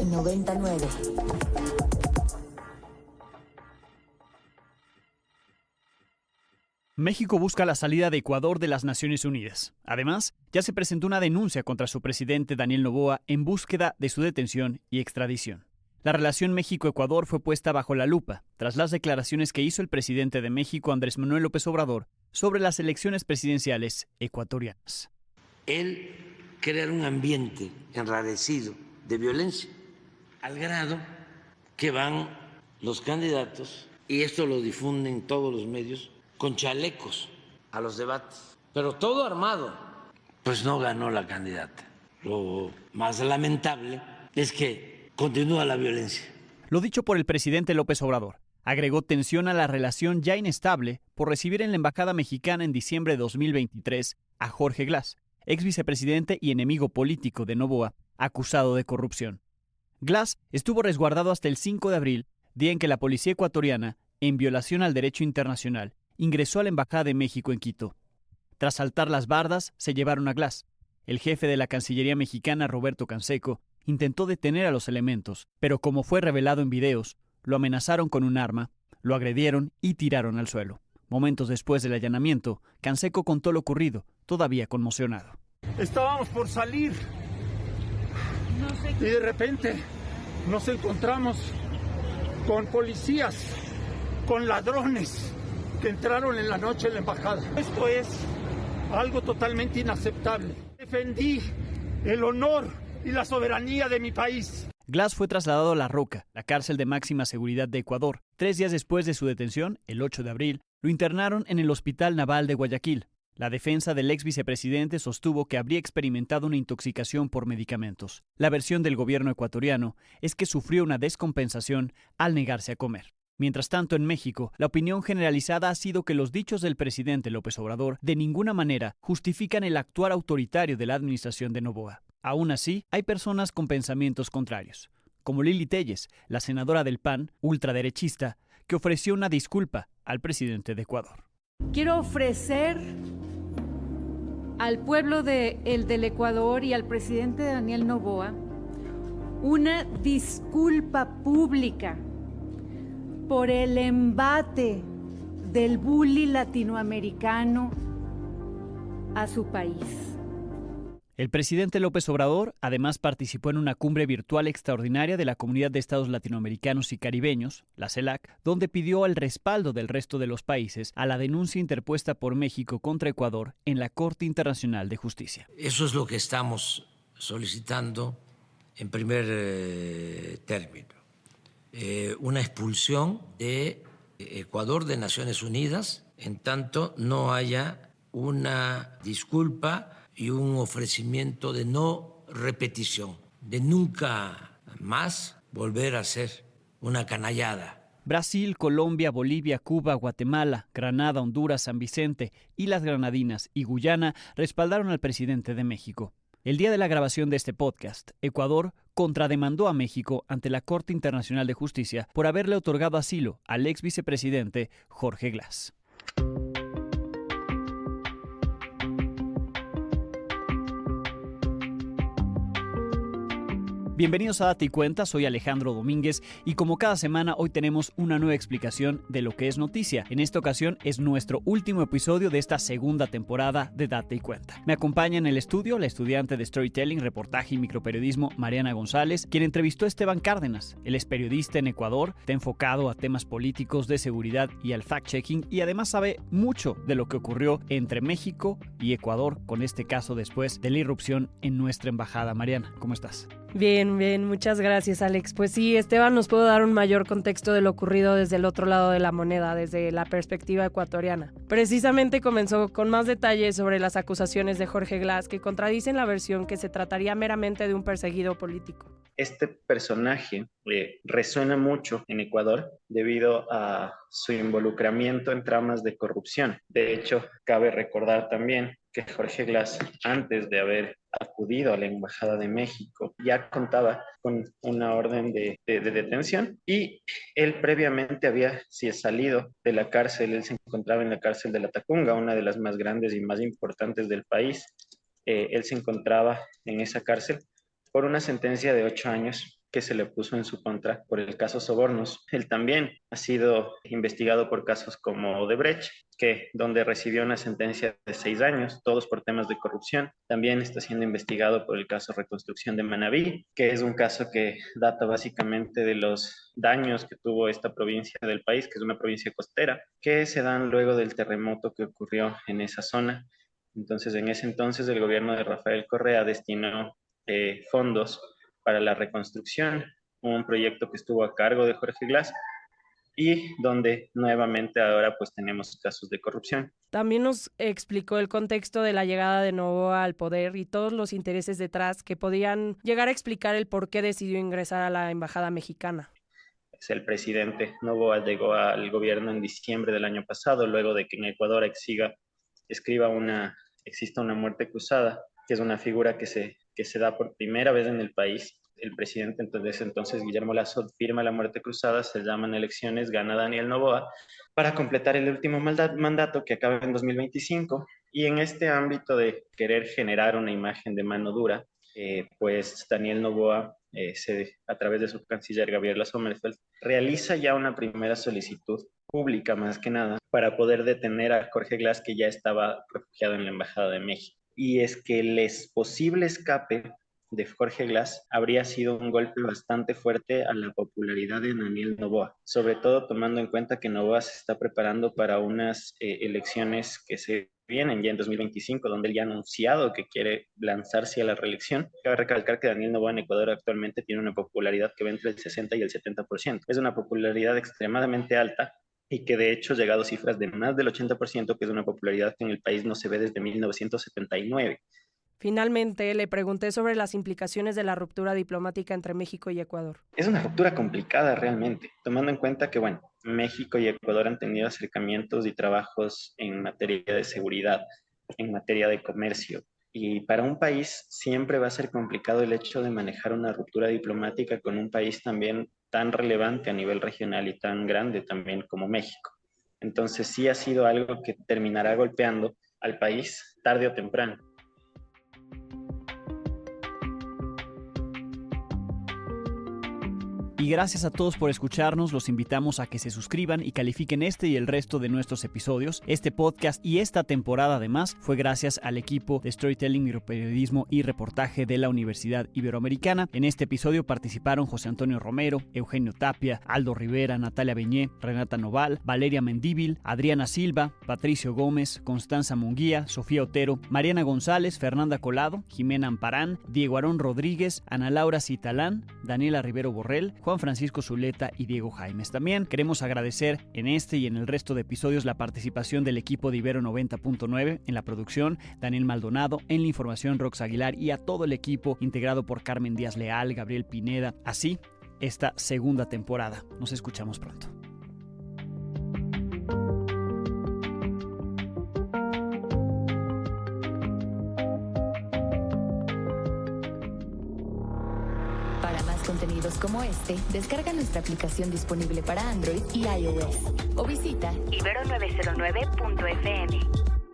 99. México busca la salida de Ecuador de las Naciones Unidas. Además, ya se presentó una denuncia contra su presidente Daniel Noboa en búsqueda de su detención y extradición. La relación México-Ecuador fue puesta bajo la lupa tras las declaraciones que hizo el presidente de México, Andrés Manuel López Obrador, sobre las elecciones presidenciales ecuatorianas. Él crea un ambiente enrarecido de violencia, al grado que van los candidatos, y esto lo difunden todos los medios, con chalecos a los debates, pero todo armado. Pues no ganó la candidata. Lo más lamentable es que continúa la violencia. Lo dicho por el presidente López Obrador agregó tensión a la relación ya inestable por recibir en la embajada mexicana en diciembre de 2023 a Jorge Glas, ex vicepresidente y enemigo político de Noboa, acusado de corrupción. Glas estuvo resguardado hasta el 5 de abril, día en que la policía ecuatoriana, en violación al derecho internacional, ingresó a la Embajada de México en Quito. Tras saltar las bardas, se llevaron a Glas. El jefe de la Cancillería mexicana, Roberto Canseco, intentó detener a los elementos, pero como fue revelado en videos, lo amenazaron con un arma, lo agredieron y tiraron al suelo. Momentos después del allanamiento, Canseco contó lo ocurrido, todavía conmocionado. Estábamos por salir y de repente nos encontramos con policías, con ladrones que entraron en la noche en la embajada. Esto es algo totalmente inaceptable. Defendí el honor y la soberanía de mi país. Glas fue trasladado a La Roca, la cárcel de máxima seguridad de Ecuador. 3 días después de su detención, el 8 de abril, lo internaron en el Hospital Naval de Guayaquil. La defensa del ex vicepresidente sostuvo que habría experimentado una intoxicación por medicamentos. La versión del gobierno ecuatoriano es que sufrió una descompensación al negarse a comer. Mientras tanto, en México, la opinión generalizada ha sido que los dichos del presidente López Obrador de ninguna manera justifican el actuar autoritario de la administración de Noboa. Aún así, hay personas con pensamientos contrarios, como Lili Téllez, la senadora del PAN, ultraderechista, que ofreció una disculpa al presidente de Ecuador. Quiero ofrecer al pueblo del Ecuador y al presidente Daniel Noboa una disculpa pública por el embate del bully latinoamericano a su país. El presidente López Obrador además participó en una cumbre virtual extraordinaria de la Comunidad de Estados Latinoamericanos y Caribeños, la CELAC, donde pidió el respaldo del resto de los países a la denuncia interpuesta por México contra Ecuador en la Corte Internacional de Justicia. Eso es lo que estamos solicitando en primer término. Una expulsión de Ecuador de Naciones Unidas en tanto no haya una disculpa y un ofrecimiento de no repetición, de nunca más volver a hacer una canallada. Brasil, Colombia, Bolivia, Cuba, Guatemala, Granada, Honduras, San Vicente y las Granadinas y Guyana respaldaron al presidente de México. El día de la grabación de este podcast, Ecuador contrademandó a México ante la Corte Internacional de Justicia por haberle otorgado asilo al ex vicepresidente Jorge Glas. Bienvenidos a Date y Cuenta, soy Alejandro Domínguez y como cada semana hoy tenemos una nueva explicación de lo que es noticia. En esta ocasión es nuestro último episodio de esta segunda temporada de Date y Cuenta. Me acompaña en el estudio la estudiante de Storytelling, Reportaje y Microperiodismo Mariana González, quien entrevistó a Esteban Cárdenas. Él es periodista en Ecuador, está enfocado a temas políticos, de seguridad y al fact-checking y además sabe mucho de lo que ocurrió entre México y Ecuador con este caso después de la irrupción en nuestra embajada. Mariana, ¿cómo estás? Bien, muchas gracias, Alex. Pues sí, Esteban nos pudo dar un mayor contexto de lo ocurrido desde el otro lado de la moneda, desde la perspectiva ecuatoriana. Precisamente comenzó con más detalles sobre las acusaciones de Jorge Glas que contradicen la versión que se trataría meramente de un perseguido político. Este personaje resuena mucho en Ecuador debido a su involucramiento en tramas de corrupción. De hecho, cabe recordar también que Jorge Glas, antes de haber acudido a la Embajada de México, ya contaba con una orden de detención y él previamente había salido de la cárcel. Él se encontraba en la cárcel de La Tacunga, una de las más grandes y más importantes del país. Él se encontraba en esa cárcel por una sentencia de 8 años que se le puso en su contra por el caso Sobornos. Él también ha sido investigado por casos como Odebrecht, donde recibió una sentencia de 6 años, todos por temas de corrupción. También está siendo investigado por el caso Reconstrucción de Manabí, que es un caso que data básicamente de los daños que tuvo esta provincia del país, que es una provincia costera, que se dan luego del terremoto que ocurrió en esa zona. Entonces, en ese entonces, el gobierno de Rafael Correa destinó fondos para la reconstrucción, un proyecto que estuvo a cargo de Jorge Glass, y donde nuevamente ahora pues tenemos casos de corrupción. También nos explicó el contexto de la llegada de Noboa al poder y todos los intereses detrás que podían llegar a explicar el por qué decidió ingresar a la embajada mexicana. El presidente Noboa llegó al gobierno en diciembre del año pasado, luego de que en Ecuador exista una muerte cruzada, que es una figura que se da por primera vez en el país. El presidente entonces Guillermo Lasso firma la muerte cruzada, se llaman elecciones, gana Daniel Noboa para completar el último mandato que acaba en 2025, y en este ámbito de querer generar una imagen de mano dura, pues Daniel Noboa, a través de su canciller Gabriela Sommerfeld, realiza ya una primera solicitud pública más que nada para poder detener a Jorge Glass, que ya estaba refugiado en la Embajada de México. Y es que el posible escape de Jorge Glass habría sido un golpe bastante fuerte a la popularidad de Daniel Noboa, sobre todo tomando en cuenta que Noboa se está preparando para unas elecciones que se vienen ya en 2025, donde él ya ha anunciado que quiere lanzarse a la reelección. Cabe recalcar que Daniel Noboa en Ecuador actualmente tiene una popularidad que va entre el 60 y el 70%. Es una popularidad extremadamente alta y que de hecho ha llegado a cifras de más del 80%, que es una popularidad que en el país no se ve desde 1979. Finalmente, le pregunté sobre las implicaciones de la ruptura diplomática entre México y Ecuador. Es una ruptura complicada realmente, tomando en cuenta que, México y Ecuador han tenido acercamientos y trabajos en materia de seguridad, en materia de comercio. Y para un país siempre va a ser complicado el hecho de manejar una ruptura diplomática con un país también tan relevante a nivel regional y tan grande también como México. Entonces sí ha sido algo que terminará golpeando al país tarde o temprano. Y gracias a todos por escucharnos, los invitamos a que se suscriban y califiquen este y el resto de nuestros episodios. Este podcast y esta temporada además fue gracias al equipo de Storytelling, Microperiodismo y Reportaje de la Universidad Iberoamericana. En este episodio participaron José Antonio Romero, Eugenio Tapia, Aldo Rivera, Natalia Beñé, Renata Noval, Valeria Mendíbil, Adriana Silva, Patricio Gómez, Constanza Munguía, Sofía Otero, Mariana González, Fernanda Colado, Jimena Amparán, Diego Aarón Rodríguez, Ana Laura Citalán, Daniela Rivero Borrell, Juan Francisco Zuleta y Diego Jaimes. También queremos agradecer en este y en el resto de episodios la participación del equipo de Ibero 90.9 en la producción, Daniel Maldonado, en la información Rox Aguilar y a todo el equipo integrado por Carmen Díaz Leal, Gabriel Pineda. Así, esta segunda temporada. Nos escuchamos pronto. Contenidos como este, descarga nuestra aplicación disponible para Android y iOS o visita ibero909.fm.